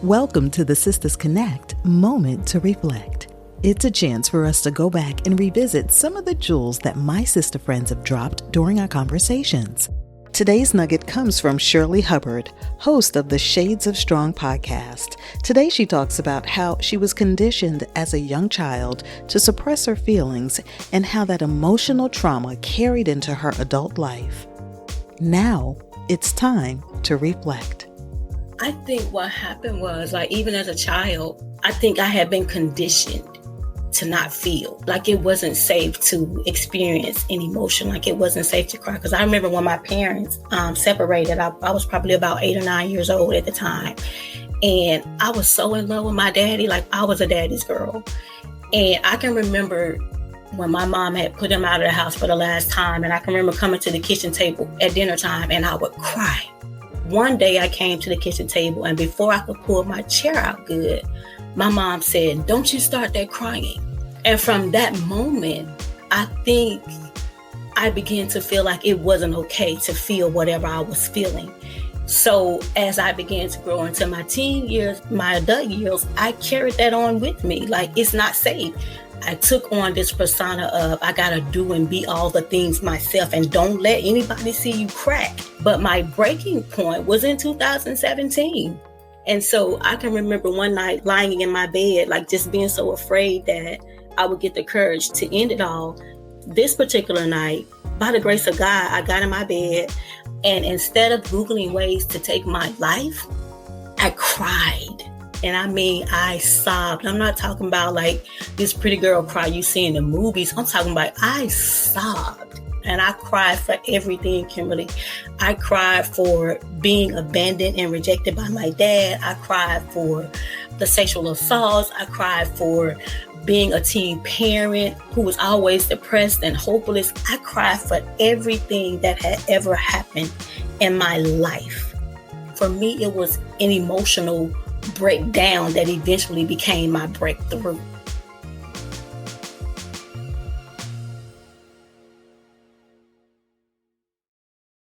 Welcome to the Sisters Connect Moment to Reflect. It's a chance for us to go back and revisit some of the jewels that my sister friends have dropped during our conversations. Today's nugget comes from Shirley Hubbard, host of the Shades of Strong podcast. Today she talks about how she was conditioned as a young child to suppress her feelings and how that emotional trauma carried into her adult life. Now, it's time to reflect. I think what happened was, even as a child, I think I had been conditioned to not feel like it wasn't safe to experience an emotion, like it wasn't safe to cry. Because I remember when my parents separated, I was probably about 8 or 9 years old at the time. And I was so in love with my daddy, like I was a daddy's girl. And I can remember when my mom had put him out of the house for the last time. And I can remember coming to the kitchen table at dinner time and I would cry. One day I came to the kitchen table and before I could pull my chair out good, my mom said, "Don't you start that crying." And from that moment, I think I began to feel like it wasn't okay to feel whatever I was feeling. So as I began to grow into my teen years, my adult years, I carried that on with me. Like, it's not safe. I took on this persona of I gotta do and be all the things myself and don't let anybody see you crack. But my breaking point was in 2017. And so I can remember one night lying in my bed, like just being so afraid that I would get the courage to end it all. This particular night, by the grace of God, I got in my bed and instead of Googling ways to take my life, I cried. And I mean, I sobbed. I'm not talking about like this pretty girl cry you see in the movies. I'm talking about I sobbed. And I cried for everything, Kimberly. I cried for being abandoned and rejected by my dad. I cried for the sexual assaults. I cried for being a teen parent who was always depressed and hopeless. I cried for everything that had ever happened in my life. For me, it was an emotional breakdown that eventually became my breakthrough.